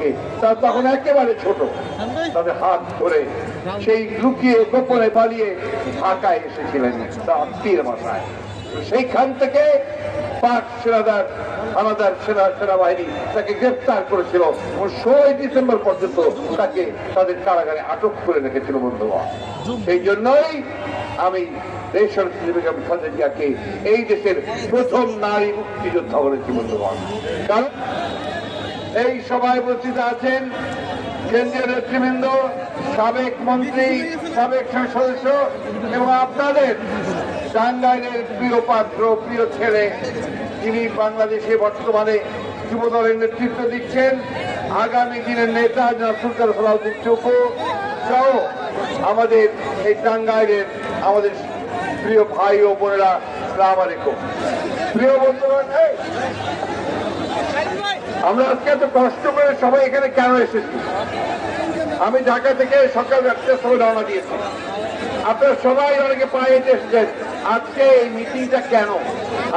থেকে তারা তখন একেবারে ছোট, তাদের হাত ধরে সেই লুকিয়ে গোপনে পালিয়ে ঢাকায় এসেছিলেন তার আত্মীয়ের বাসায়। সেইখান থেকে পাক হানাদার সেনাবাহিনী তাকে গ্রেফতার করেছিল এবং 16 ডিসেম্বর পর্যন্ত তাকে তাদের কারাগারে আটক করে রেখেছিল বন্ধুগণ। সেই জন্যই আমি দেশনেত্রী বেগম খালেদা জিয়াকে এই দেশের প্রথম নারী মুক্তিযোদ্ধা বলেছি বন্ধুগণ। কারণ এই সভায় উপস্থিত আছেন কেন্দ্রীয় নেতৃবৃন্দ, সাবেক মন্ত্রী, সাবেক সংসদ সদস্য এবং আপনাদের টাঙ্গাইলের প্রিয় পাত্র, প্রিয় ছেলে, যিনি বাংলাদেশে বর্তমানে যুবদলের নেতৃত্ব দিচ্ছেন, আগামী দিনের নেতা জনাব সুলতান সালাউদ্দিন চুপু সহ আমাদের এই টাঙ্গাইলের আমাদের প্রিয় ভাই ও বোনেরা, আসসালামু আলাইকুম। প্রিয় বন্ধুগণ, আমরা আজকে এত কষ্ট করে সবাই এখানে কেন এসেছি? আমি ঢাকা থেকে সকাল 1টার সময় রওনা দিয়েছি। আপনারা সবাই অনেকে পায়ে এসেছেন। আজকে এই মিটিংটা কেন?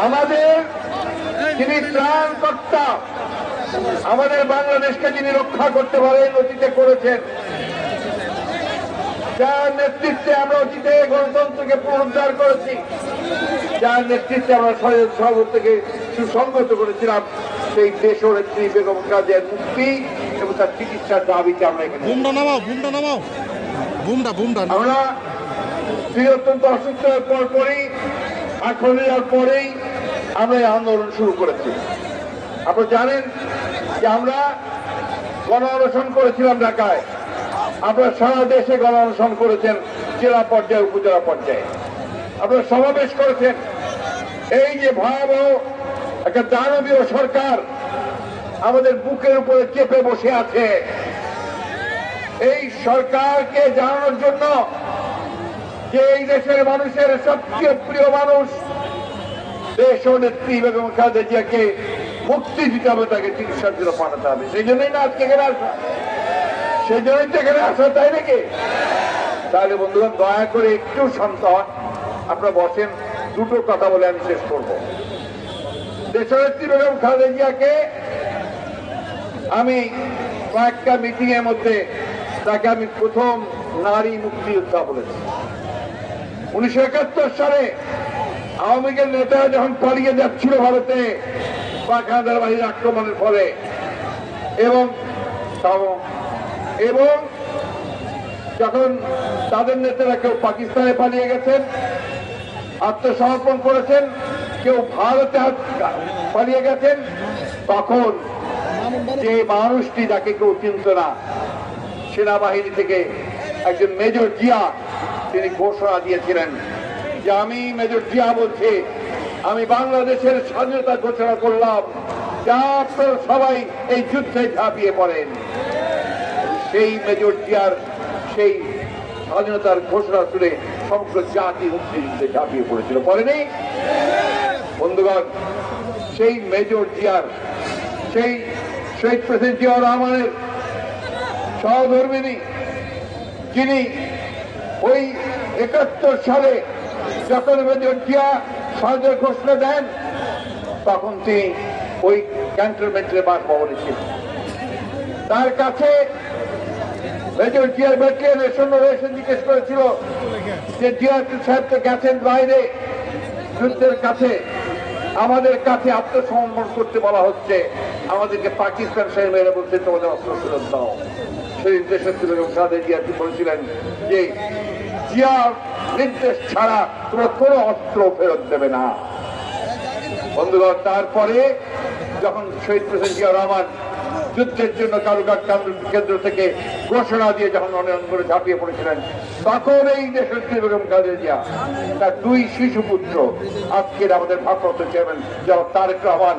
আমাদের যিনি ত্রাণকর্তা, আমাদের বাংলাদেশকে যিনি রক্ষা করতে পারেন, অতীতে করেছেন, যার নেতৃত্বে আমরা অতীতে গণতন্ত্রকে পুনরুদ্ধার করেছি, যার নেতৃত্বে আমরা সর্ব থেকে সুসংগত করেছিলাম, সেই দেশনেত্রী বেগম খালেদা জিয়ার মুক্তি এবং তার চিকিৎসার দাবিতে আমরা এখানে আমরা তিনি অত্যন্ত অসুস্থ হওয়ার পরপরই 18 দিনের পরেই আমরা এই আন্দোলন শুরু করেছি। আপনারা জানেন যে আমরা গণ অনশন করেছিলাম ঢাকায়, আপনারা সারা দেশে গণ অনশন করেছেন, জেলা পর্যায়ে, উপজেলা পর্যায়ে আপনারা সমাবেশ করেছেন। এই যে ভয়াবহ একটা দানবীয় সরকার আমাদের বুকের উপরে চেপে বসে আছে, এই সরকারকে জানানোর জন্য যে এই দেশের মানুষের সবচেয়ে প্রিয় মানুষ দেশনেত্রী বেগম খালেদা জিয়াকে মুক্তি দিতে হবে, তাকে চিকিৎসার জন্য পাঠাতে হবে। সেই জন্যই না আজকে এখানে আসা, সেই জন্যই তো এখানে আসা, তাই নাকি? তাহলে বন্ধুগণ, দয়া করে একটু শান্ত হন, আপনারা বসেন, দুটো কথা বলে আমি শেষ করব। দেশনেত্রী বেগম খালেদা জিয়াকে আমি কয়েকটা মিটিং এর মধ্যে তাকে আমি প্রথম নারী মুক্তিযোদ্ধা বলেছি। 1971 সালে আওয়ামী লীগের নেতারা যখন পালিয়ে যাচ্ছিল ভারতে পাক হানাদার বাহিনীর আক্রমণের ফলে, এবং যখন তাদের নেতারা কেউ পাকিস্তানে পালিয়ে গেছেন, আত্মসমর্পণ করেছেন, কেউ ভারতে পালিয়ে গেছেন, তখন যে মানুষটি যাকে কেউ চিনত না, সেনাবাহিনী থেকে একজন মেজর জিয়া, তিনি ঘোষণা দিয়েছিলেন যে আমি মেজর জিয়া বলছি, আমি বাংলাদেশের স্বাধীনতা ঘোষণা করলাম, যা আপনারা সবাই এই যুদ্ধে ঝাঁপিয়ে পড়েন। সেই মেজর জিয়ার সেই স্বাধীনতার ঘোষণা শুনে সমগ্র জাতি মুক্তিযুদ্ধে ঝাঁপিয়ে পড়েছিল, পড়েনি বন্ধুগণ? সেই মেজর জিয়ার, সেই শহীদ প্রেসিডেন্ট জিয়াউর রহমানের সহধর্মিনী, যিনি ওই 71 সালে যখন মেজর জিয়া স্বাধীনতার ঘোষণা দেন, তখন তিনি ওই ক্যান্টনমেন্টের বাসভবনে ছিলেন। তার কাছে মেজর জিয়ার ব্যাটালিয়নের সৈন্যরা এসে জিজ্ঞেস করেছিল যে জিয়া সাহেব তো গেছেন বাইরে যুদ্ধের কাছে, আমাদের কাছে আত্মসমর্পণ করতে বলা হচ্ছে, আমাদেরকে পাকিস্তান সৈন্যরা বলছে তোমাদের অস্ত্র ফেরত দাও। সেই দেশনেত্রী বেগম খালেদা জিয়া বলেছিলেন যে জিয়ার নির্দেশ ছাড়া তোমরা কোনো অস্ত্র ফেরত দেবে না। বন্ধুগণ, তারপরে যখন শহীদ প্রেসিডেন্ট জিয়াউর রহমান যুদ্ধের জন্য কালুঘাট কেন্দ্র থেকে ঘোষণা দিয়ে যখন অনয়ন করে ঝাঁপিয়ে পড়েছিলেন, তখন এই দেশনেত্রী বেগম খালেদা জিয়া তার 2 শিশুপুত্র, আজকের আমাদের ভারপ্রাপ্ত চেয়ারম্যান জনাব তারেক রহমান,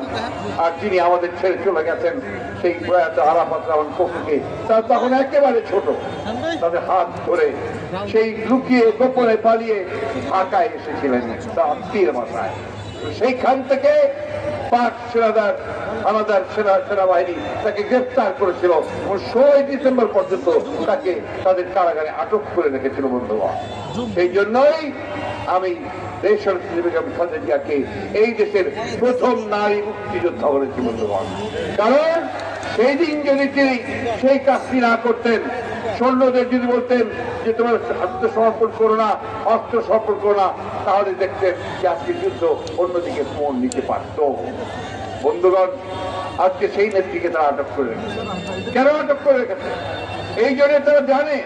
আর যিনি আমাদের ছেড়ে চলে গেছেন সেই প্রয়াত আরাফাত রহমান কপুকে, তারা তখন একেবারে ছোট, তাদের হাত ধরে সেই লুকিয়ে গোপনে পালিয়ে ঢাকায় এসেছিলেন তার আত্মীয়ের বাসায়। সেইখান থেকে পাক হানাদার সেনাবাহিনী তাকে গ্রেফতার করেছিল এবং 16 ডিসেম্বর পর্যন্ত তাকে তাদের কারাগারে আটক করে রেখেছিল বন্ধুগণ। সেই জন্যই আমি দেশনেত্রী বেগম খালেদা জিয়াকে এই দেশের প্রথম নারী মুক্তিযোদ্ধা বলেছি বন্ধুগণ। কারণ সেই দিন যদি তিনি সেই কাজটি না করতেন, সৈন্যদের যদি বলতেন যে তোমরা আত্মসমর্পণ করো না, অস্ত্র সমর্পণ করো না, তাহলে দেখতেন যে আজকে যুদ্ধ অন্যদিকে ফোন নিতে পারত। বন্ধুগণ, আজকে সেই নেত্রীকে তারা আটক করে রেখেছে। কেন আটক করে রেখেছে? এই জন্য তারা জানে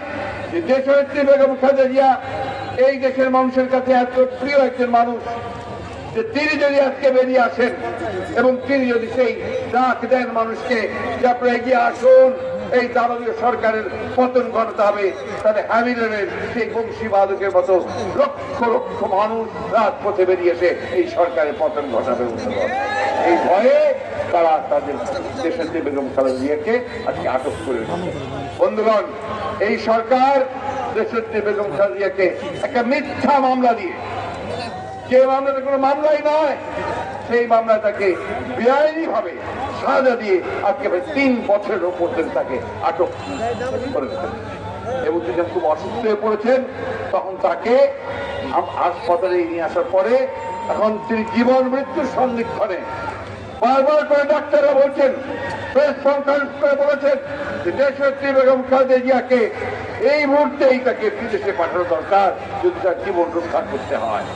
যে দেশনেত্রী বেগম খালেদা জিয়া এই দেশের মানুষের কাছে এত প্রিয় একজন মানুষ যে তিনি যদি আজকে বেরিয়ে আসেন এবং তিনি যদি সেই ডাক দেন মানুষকে যে আপনারা এগিয়ে আসুন, এই দানবীয় সরকারের পতন ঘটাতে হবে, তাহলে হ্যামিলনের সেই বংশীবাদকের মতো লক্ষ লক্ষ মানুষ রাজপথে বেরিয়ে এসে এই সরকারের পতন ঘটাবে। এই ভয়ে তারা তাদের দেশের বেগম খালেদা জিয়াকে আজকে আটক করে রেখেছে। বন্ধুগণ, এই সরকার দেশের বেগম খালেদা জিয়াকে একটা মিথ্যা মামলা দিয়ে, যে মামলাটা কোনো মামলাই নয়, সেই মামলাটাকে বেআইনি ভাবে সাজা দিয়ে আজকে 3 বছরের উপর তাকে আটক করে রেখেছে। এবং তিনি খুব অসুস্থ হয়ে পড়েছেন, তখন তাকে হাসপাতালে নিয়ে আসার পরে এখন তিনি জীবন মৃত্যুর সন্ধিক্ষণে বারবার করে ডাক্তাররা বলছেন, প্রেস কনফারেন্স করে বলেছেন যে দেশনেত্রী বেগম খালেদা জিয়াকে এই মুহূর্তেই তাকে বিদেশে পাঠানো দরকার যদি তার জীবন রক্ষা করতে হয়।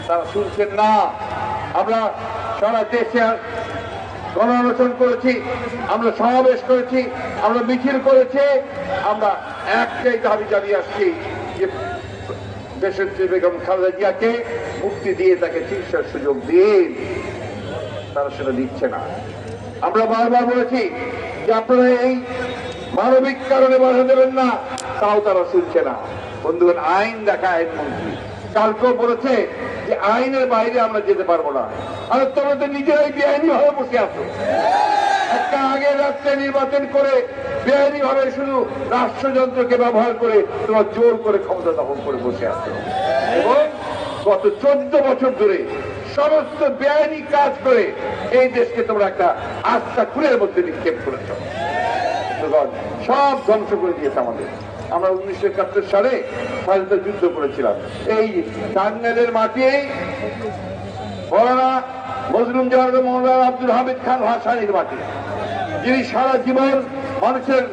তারা শুনছেন না। আমরা সারা দেশে গণ আলোচনা করেছি, আমরা সমাবেশ করেছি, আমরা মিছিল করেছি, আমরা একটাই দাবি জানিয়ে আসছি যে দেশনেত্রী বেগম খালেদা জিয়াকে মুক্তি দিয়ে তাকে চিকিৎসার সুযোগ দিন। তারা সেটা দিচ্ছে না। আমরা বারবার বলেছি যে আপনারা এই মানবিক কারণে বাধা দেবেন না, তাও তারা শুনছে না। বন্ধুগণ, আইন দেখা আইনমন্ত্রী কালকেও বলেছে যে আইনের বাইরে আমরা যেতে পারবো না। আর তোমরা তো নিজেরাই বেআইনি ভাবে বসে আছো। একটা আগের রাষ্ট্রে নির্বাচন করে বেআইনি ভাবে শুধু রাষ্ট্রযন্ত্রকে ব্যবহার করে তোমরা জোর করে ক্ষমতা দখল করে বসে আছো এবং গত 14 বছর ধরে সমস্ত বেআইনি কাজ করে এই দেশকে তোমরা একটা আস্থা খুনের মধ্যে নিক্ষেপ করেছ। সব ধ্বংস করে দিয়েছে আমাদের। আমরা 1971 সালে স্বাধীনতা যুদ্ধ করেছিলাম এই টাঙ্গাইলের মাটি, মৌলানা মজলুম জাহাঙ্গীর, মৌলানা আব্দুল হামিদ খান ভাসানীর মাটি, যিনি সারা জীবন মানুষের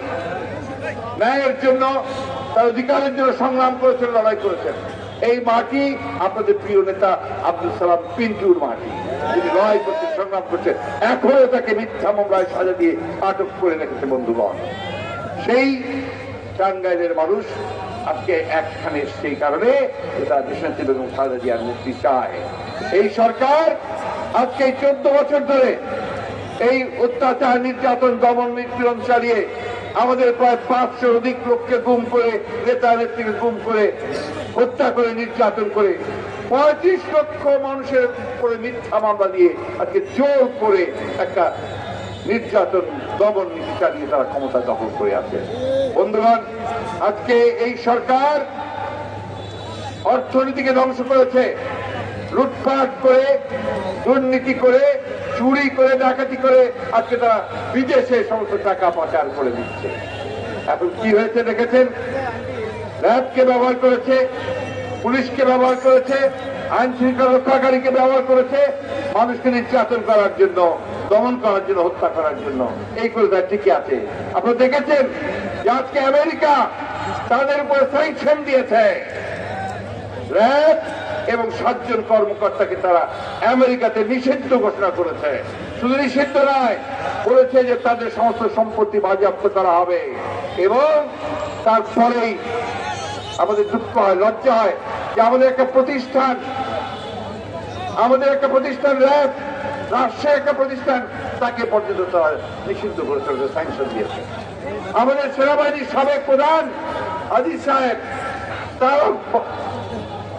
ন্যায়ের জন্য, তার অধিকারের জন্য সংগ্রাম করেছেন, লড়াই করেছেন। এই মাটি আপনাদের প্রিয় নেতা আব্দুল সালাম পিন্টুর মাটি, যিনি লড়াই করতে সংগ্রাম করছেন। এখনো তাকে মিথ্যা মামলায় সাজা দিয়ে আটক করে রেখেছে। বন্ধুগণ, সেই টাঙ্গাইলের মানুষ আজকে একখানে এসছে এই কারণে তারা দেশনেত্রী বেগম খালেদা জিয়ার মুক্তি চায়। এই সরকার আজকে এই 14 বছর ধরে এই অত্যাচার, নির্যাতন, দমন, নিপীড়ন চালিয়ে আমাদের প্রায় 500 অধিক লোককে গুম করে, নেতা নেত্রীকে গুম করে, হত্যা করে, নির্যাতন করে 35 লক্ষ মানুষের উপরে মিথ্যা মামলা দিয়ে আজকে জোর করে একটা নির্যাতন, দমন নীতি চালিয়ে তারা ক্ষমতা দখল করে আছে। বন্ধুগণ, আজকে এই সরকার অর্থনীতিকে ধ্বংস করেছে, লুটপাট করে, দুর্নীতি করে, চুরি করে, ডাকাতি করে আজকে তারা বিদেশে সমস্ত টাকা পাচার করে দিচ্ছে। এখন কি হয়েছে দেখেছেন? র্যাবকে ব্যবহার করেছে, পুলিশকে ব্যবহার করেছে, আইন শৃঙ্খলা রক্ষাকারীকে ব্যবহার করেছে মানুষকে নির্যাতন করার জন্য, দমন করার জন্য, হত্যা করার জন্য। এই করে তার ঠিকই আছে। আপনারা দেখেছেন যে আজকে আমেরিকা তাদের উপরে স্যাংশন দিয়েছে। র্যাব এবং 7 জন কর্মকর্তাকে তারা আমেরিকাতে নিষিদ্ধ ঘোষণা করেছে। শুধু নিষিদ্ধ নয়, বলেছে যে তাদের সমস্ত সম্পত্তি বাজেয়াপ্ত করা হবে। এবং তারপরেই আমাদের দুঃখ হয়, লজ্জা হয় যে আমাদের একটা প্রতিষ্ঠান র্যাব, রাষ্ট্রের একটা প্রতিষ্ঠান, তাকে পর্যন্ত তারা নিষিদ্ধ করেছে, স্যাংশন দিয়েছে। আমাদের সেনাবাহিনীর সাবেক প্রধান আজিজ সাহেব, তারাও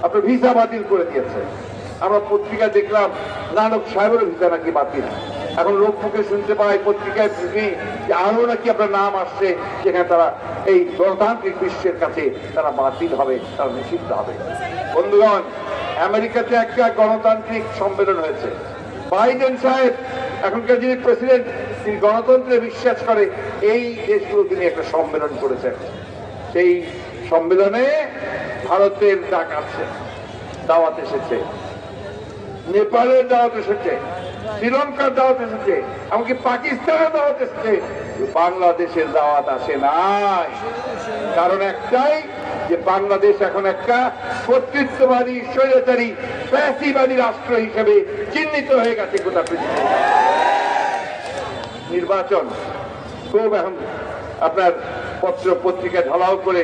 আপনার ভিসা বাতিল করে দিয়েছে। আমরা পত্রিকা দেখলাম নানক সাহেবেরও ভিসা নাকি বাতিল। এখন লোক মুখে শুনতে পাই পত্রিকায় যে আরো নাকি আপনার নাম আসছে, যেখানে তারা এই গণতান্ত্রিক বিশ্বের কাছে তারা বাতিল হবে, তারা নিষিদ্ধ হবে। বন্ধুগণ, আমেরিকাতে একটা গণতান্ত্রিক সম্মেলন হয়েছে। বাইডেন সাহেব, এখনকার যিনি প্রেসিডেন্ট, তিনি গণতন্ত্রে বিশ্বাস করে, এই দেশগুলো তিনি একটা সম্মেলন করেছেন। সেই সম্মেলনে ভারতের ডাক আছে, দাওয়াত এসেছে, নেপালের দাওয়াত এসেছে, শ্রীলঙ্কার দাওয়াত এসেছে, এমনকি পাকিস্তানের দাওয়াত এসেছে, বাংলাদেশের দাওয়াত আসে নাই। কারণ একটাই, যে বাংলাদেশ এখন একটা কর্তৃত্ববাদী, স্বৈরাচারী, ফ্যাসিবাদী রাষ্ট্র হিসেবে চিহ্নিত হয়ে গেছে গোটা পৃথিবী। নির্বাচন খুব এখন আপনার পত্র পত্রিকায় ঢালাও করে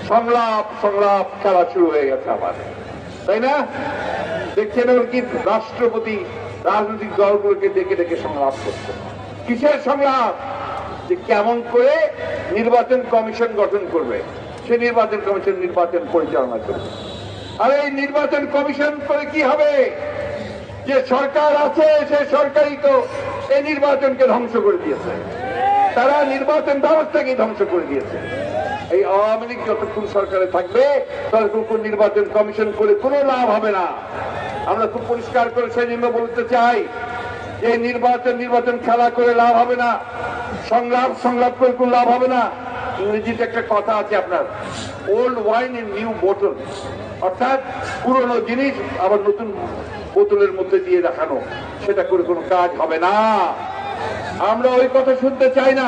সংলাপ খেলা শুরু হয়ে গেছে আবার, তাই না? দেখছেন কি রাষ্ট্রপতি রাজনৈতিক দলগুলোকে ডেকে ডেকে সংলাপ করছে। কিসের সংলাপ? যে কেমন করে নির্বাচন কমিশন গঠন করবে, সে নির্বাচন কমিশন নির্বাচন পরিচালনা করবে। আর এই নির্বাচন কমিশন করে কি হবে? যে সরকার আছে সে সরকারই তো এই নির্বাচনকে ধ্বংস করে দিয়েছে, তারা নির্বাচন ব্যবস্থাকে ধ্বংস করে দিয়েছে। এই আওয়ামী লীগ যতক্ষণ সরকারে থাকবে ততক্ষণ নির্বাচন কমিশন করে কোনো লাভ হবে না। আমরা খুব পরিষ্কার করে সেই জন্য বলতে চাই যে নির্বাচন খেলা করে লাভ হবে না, সংলাপ করে কোনো লাভ হবে না। ইংরেজিতে একটা কথা আছে আপনার, ওল্ড ওয়াইন ইন নিউ বোতল, অর্থাৎ পুরনো জিনিস আবার নতুন বোতলের মধ্যে দিয়ে দেখানো, সেটা করে কোনো কাজ হবে না। আমরা ওই কথা শুনতে চাই না।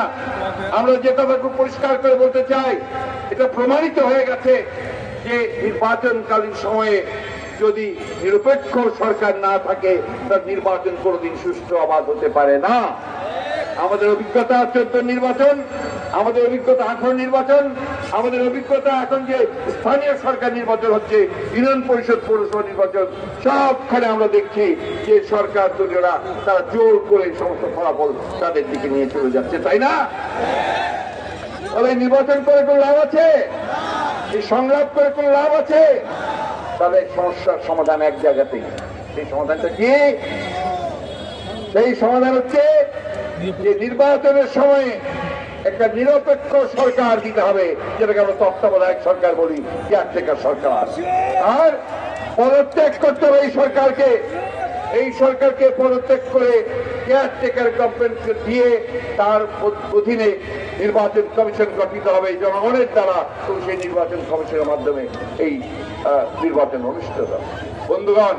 আমরা যে কথা খুব পরিষ্কার করে বলতে চাই, এটা প্রমাণিত হয়ে গেছে যে নির্বাচনকালীন সময়ে যদি নিরপেক্ষ সরকার না থাকে তার নির্বাচন কোনোদিন সুষ্ঠু অবাধ হতে পারে না। আমাদের অভিজ্ঞতা 14 নির্বাচন, আমাদের অভিজ্ঞতা 18 নির্বাচন, আমাদের অভিজ্ঞতা এখন যে স্থানীয় সরকার নির্বাচন হচ্ছে, ইউনিয়ন পরিষদ, পৌরসভা নির্বাচন, সবখানে আমরা দেখছি যে সরকার দলীয়রা তারা জোর করে সমস্ত ফলাফল তাদের দিকে নিয়ে চলে যাচ্ছে, তাই না? তবে নির্বাচন করে কোনো লাভ আছে? এই সংলাপ করে কোনো লাভ আছে? তাহলে সমস্যার সমাধান এক জায়গাতেই। সেই সমাধানটা কি? সেই সমাধান হচ্ছে যে নির্বাচনের সময় একটা নিরপেক্ষ সরকার দিতে হবে, যেটাকে আমরা তত্ত্বাবধায়ক সরকার বলি, কেয়ারটেকার সরকার। আর পদত্যাগ করতে হবে এই সরকারকে পদত্যাগ করে কেয়ারটেকার গভর্নমেন্টকে দিয়ে তার অধীনে নির্বাচন কমিশন গঠিত হবে জনগণের দ্বারা, এবং সেই নির্বাচন কমিশনের মাধ্যমে এই নির্বাচন অনুষ্ঠিত হবে। বন্ধুগণ,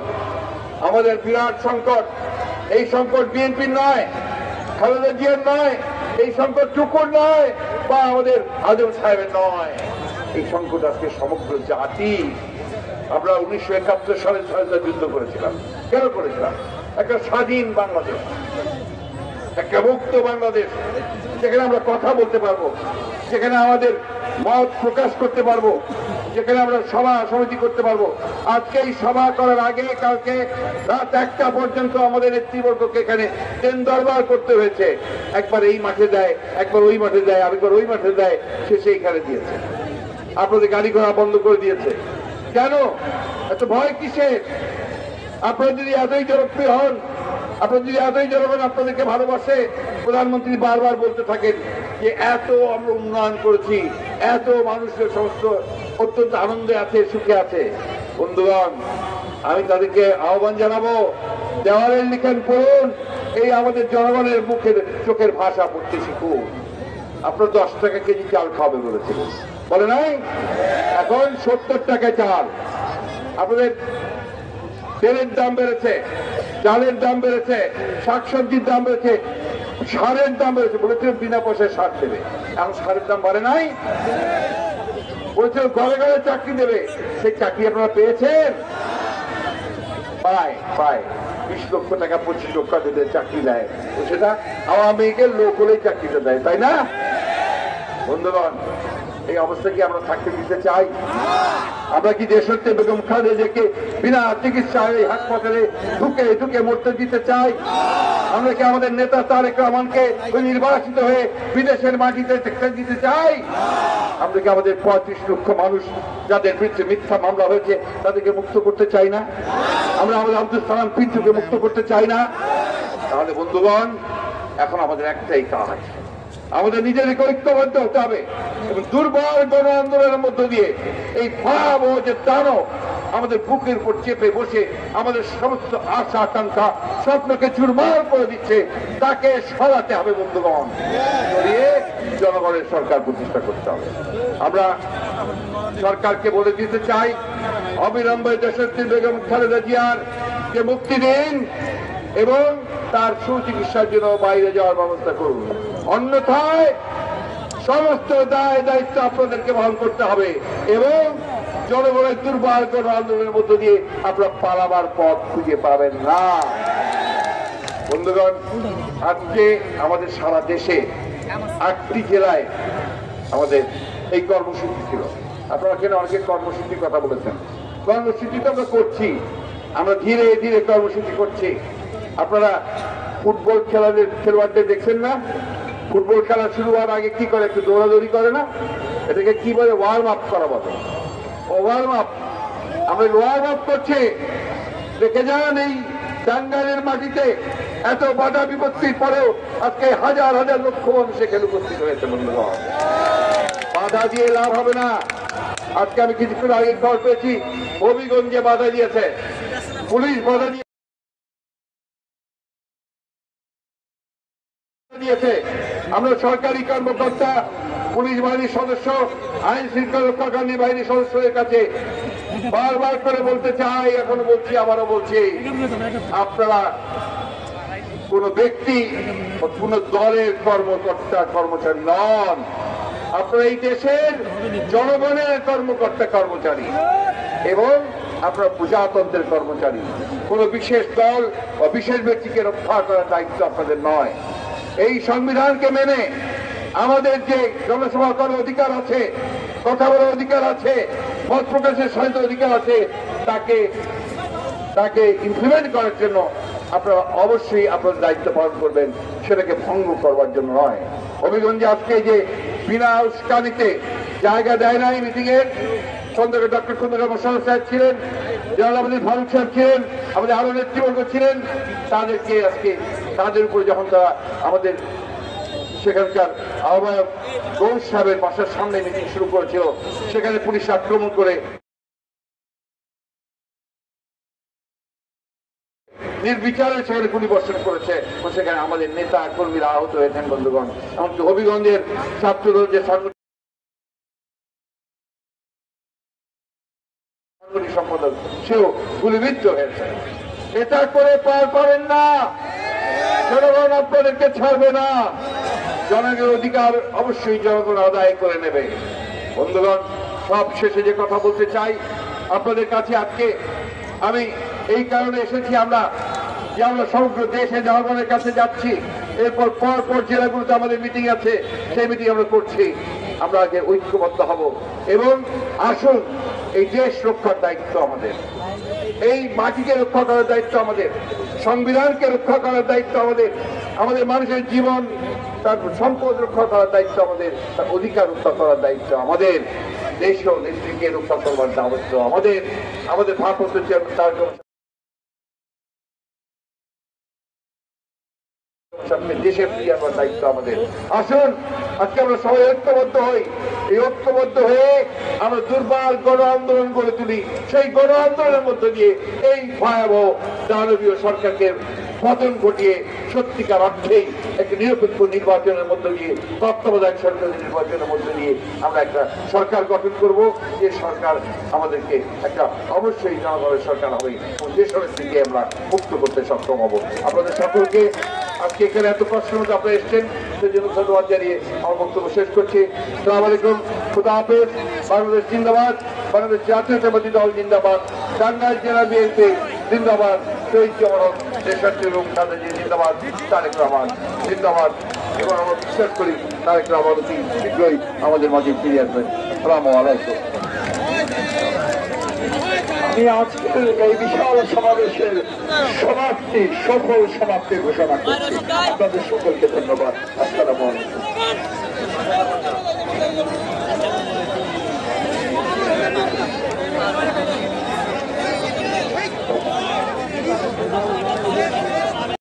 আমাদের বিরাট সংকট, এই সংকট বিএনপির নয়, খালেদা জিয়ার নয়, এই সংকট টুকুর নয়, বা আমাদের আজম সাহেবের নয়, এই সংকট আজকে সমগ্র জাতি। আমরা 1971 সালে স্বাধীনতা যুদ্ধ করেছিলাম। কেন করেছিলাম? একটা স্বাধীন বাংলাদেশ, একটা মুক্ত বাংলাদেশ, যেখানে আমরা কথা বলতে পারবো, যেখানে আমাদের মত প্রকাশ করতে পারবো, যেখানে আমরা সভা সমিতি করতে পারবো। আজকে এই সভা করার আগে কালকে রাত 1টা পর্যন্ত আমাদের নেতৃবর্গকে এখানে ট্রেন দরবার করতে হয়েছে। একবার এই মাঠে দেয়, একবার ওই মাঠে দেয়, আরেকবার ওই মাঠে দেয়, শেষে এইখানে দিয়েছে। আপনাদের গাড়ি ঘোড়া বন্ধ করে দিয়েছে। কেন? এত ভয় কিসের? আপনারা যদি এতই জনপ্রিয় হন, আপনারা যদি এতই জনগণ আপনাদেরকে ভালোবাসে, প্রধানমন্ত্রী বারবার বলতে থাকেন যে এত আমরা উন্নয়ন করেছি, এত মানুষের সমস্ত অত্যন্ত আনন্দে আছে, সুখে আছে। বন্ধুগণ, আমি তাদেরকে আহ্বান জানাবো, দেওয়ালের লিখন পড়ুন, এই আমাদের জনগণের মুখের চোখের ভাষা পড়তে শিখুন। আপনার 10 টাকা কেজি চাল খাবে বলেছিলেন, বলে নাই? এখন 70 টাকা চাল। আপনাদের তেলের দাম বেড়েছে, চালের দাম বেড়েছে, শাকসবজির দাম বেড়েছে, সারের দাম বেড়েছে। বলেছিলেন বিনা পয়সায় সার দেবে, এখন সারের দাম বাড়ে নাই? বলেছিল ঘরে ঘরে চাকরি দেবে, সেই চাকরি আপনারা পেয়েছেন? পায় 20 লক্ষ টাকা 25 লক্ষ টাকা চাকরি দেয়, সেটা আওয়ামী লীগের লোক হলেই চাকরিটা দেয়, তাই না? বন্ধুগণ, এই অবস্থা কি আমরা থাকতে দিতে চাই? আমরা কি দেশত্বে বেগম খালেদা জিয়াকে বিনা চিকিৎসায় হাসপাতালে ঢুকে ঢুকে মরতে দিতে চাই? আমরা কি আমাদের নেতা তারেক রহমানকে নির্বাচিত হয়ে বিদেশের মাটিতে দিতে চাই? আমরা কি আমাদের 35 লক্ষ মানুষ যাদের বিরুদ্ধে মিথ্যা মামলা হয়েছে তাদেরকে মুক্ত করতে চাই না? আমরা আমাদের আব্দুল সালাম পিন্টুকে মুক্ত করতে চাই না? তাহলে বন্ধুগণ, এখন আমাদের একটাই কাজ, আমাদের নিজেদেরকে ঐক্যবদ্ধ হতে হবে এবং দুর্বল গণ আন্দোলনের মধ্য দিয়ে এই ভয়াবহ যে দানব আমাদের বুকের উপর চেপে বসে আমাদের সমস্ত আশা আকাঙ্ক্ষা স্বপ্নকে চুরমার করে দিচ্ছে, তাকে সরাতে হবে। বন্ধুগণ, সরিয়ে জনগণের সরকার প্রতিষ্ঠা করতে হবে। আমরা সরকারকে বলে দিতে চাই, অবিলম্বে দেশনেত্রী বেগম খালেদা জিয়ার যে মুক্তি দিন, এবং তার সুচিকিৎসার জন্য বাইরে যাওয়ার ব্যবস্থা করুন। অন্যথায় সমস্ত দায় দায়িত্ব আপনাদেরকে বহন করতে হবে এবং জনগণের দুর্বল গণ আন্দোলনের মধ্য দিয়ে আপনারা পালাবার পথ খুঁজে পাবেন না। বন্ধুগণ, আজকে আমাদের সারা দেশে 8টি জেলায় আমাদের এই কর্মসূচি ছিল। আপনারা কেন অনেকে কর্মসূচির কথা বলেছেন। কর্মসূচি তো আমরা করছি, আমরা ধীরে ধীরে কর্মসূচি করছি। আপনারা ফুটবল খেলোয়াড়দের দেখছেন না? ফুটবল খেলা শুরু হওয়ার আগে কি করে? একটু দৌড়াদৌড়ি করে না? এটাকে কি বলে? ওয়ার্ম আপ করা বলে। ওয়ার্ম আপ, আমরা ওয়ার্ম আপ করছি। দেখে যান এই টাঙ্গাইলের মাটিতে এত বাধা বিপত্তির পরেও আজকে হাজার হাজার লক্ষ মানুষ এখানে উপস্থিত হয়েছে। বন্ধুগণ, বাধা দিয়ে লাভ হবে না। আজকে আমি কিছুক্ষণ আগে খবর পেয়েছি হবিগঞ্জে বাধা দিয়েছে, পুলিশ বাধা দিয়েছে। আমরা সরকারি কর্মকর্তা, পুলিশ বাহিনীর সদস্য, আইন শৃঙ্খলা রক্ষাকারী বাহিনীর সদস্যদের কাছে বারবার করে বলতে চাই, এখনো বলছি, আবারও বলছি, আপনারা কোন ব্যক্তি কোন দলের কর্মকর্তা কর্মচারী নন। আপনারা এই দেশের জনগণের কর্মকর্তা কর্মচারী এবং আপনারা প্রজাতন্ত্রের কর্মচারী। কোন বিশেষ দল বা বিশেষ ব্যক্তিকে রক্ষা করার দায়িত্ব আপনাদের নয়। এই সংবিধানকে মেনে আমাদের যে জনসভা করার অধিকার আছে, কথা বলার অধিকার আছে, মত প্রকাশের স্বাধীনতার অধিকার আছে, তাকে ইমপ্লিমেন্ট করার জন্য আপনারা অবশ্যই আপনাদের দায়িত্ব পালন করবেন, সেটাকে ভঙ্গ করবার জন্য নয়। হবিগঞ্জে আজকে যে বিনা উস্কানিতে জায়গা দেয় নাই মিটিং এর, ডক্টর খন্দকার মোশাররফ সাহেব ছিলেন, জেনারেল আমাদের ফারুক সাহেব ছিলেন, আমাদের আরো নেতৃবর্গ ছিলেন, তাদেরকে আজকে তাদের উপরে যখন তারা আমাদের সেখানকার আহ্বায়ক গৌস সাহেবের বাসার সামনে মিটিং শুরু করেছিল, সেখানে পুলিশ আক্রমণ করে নির্বিচারে সেখানে গুলিবর্ষণ করেছে, সেখানে আমাদের নেতা কর্মীরা আহত হয়েছেন। বন্ধুগণ, এমনকি হবিগঞ্জের ছাত্রদল যে সাংগঠনিক সম্পাদক, সেও গুলিবিদ্ধ হয়েছে। এটা করে পার পাবেন না। জনগণ আপনাদেরকে ছাড়বে না। জনগণের অধিকার অবশ্যই জনগণ আদায় করে নেবে। বন্ধুগণ, সব শেষে যে কথা বলতে চাই আপনাদের কাছে, আজকে আমি এই কারণে এসেছি, আমরা সমগ্র দেশে জনগণের কাছে যাচ্ছি, এরপর পর জেলাগুলোতে আমাদের মিটিং আছে, সেই মিটিং আমরা করছি। আমরা আগে ঐক্যবদ্ধ হব এবং আসুন, এই দেশ রক্ষার দায়িত্ব আমাদের, এই মাটিকে রক্ষা করার দায়িত্ব আমাদের, সংবিধানকে রক্ষা করার দায়িত্ব আমাদের, আমাদের মানুষের জীবন, তার সম্পদ রক্ষা করার দায়িত্ব আমাদের, তার অধিকার রক্ষা করার দায়িত্ব আমাদের, দেশ ও নেত্রীকে রক্ষা করবার দায়িত্ব আমাদের, আমাদের ভারপ্রাপ্ত চেয়ারম্যান দেশে ফিরিয়ে আনার দায়িত্ব আমাদের। আসুন, আজকে আমরা সবাই ঐক্যবদ্ধ হই। এই ঐক্যবদ্ধ হয়ে আমরা দুর্বল গণ আন্দোলন গড়ে তুলি। সেই গণ আন্দোলনের মধ্য দিয়ে এই ভয়াবহ দানবীয় সরকারকে পতন ঘটিয়ে সত্যিকার অর্থেই একটি নিরপেক্ষ নির্বাচনের মধ্য দিয়ে, তত্ত্বাবধায়ক সরকারের নির্বাচনের মধ্য দিয়ে আমরা একটা সরকার গঠন করব, যে সরকার আমাদেরকে একটা অবশ্যই জনগণের সরকার হবে এবং দেশের থেকে আমরা মুক্ত করতে সক্ষম হব। আপনাদের সকলকে আজকে এখানে এত কষ্টের মধ্যে আপনারা এসছেন, সেই জন্য ধন্যবাদ জানিয়ে আমার বক্তব্য শেষ করছি। আসসালামু আলাইকুম, খুদা হাফেজ। বাংলাদেশ জিন্দাবাদ, বাংলাদেশ জাতীয়তাবাদী দল জিন্দাবাদ, টাঙ্গাইল জেলা বিএনপি জিন্দাবাদ, শহীদ জওহর দেশাত্রী রূপ খালেদা জিন্দাবাদ, তারেক রহমান জিন্দাবাদ। এবং আমরা বিশ্বাস করি তারেক রহমান অতি শীঘ্রই আমাদের মাঝে ফিরে আসবেন। আসসালামু আলাইকুম। আমি আজকের এই বিশাল সমাবেশের সফল সমাপ্তি ঘোষণা করছি। আপনাদের সকলকে ধন্যবাদ। আসসালামু আলাইকুম।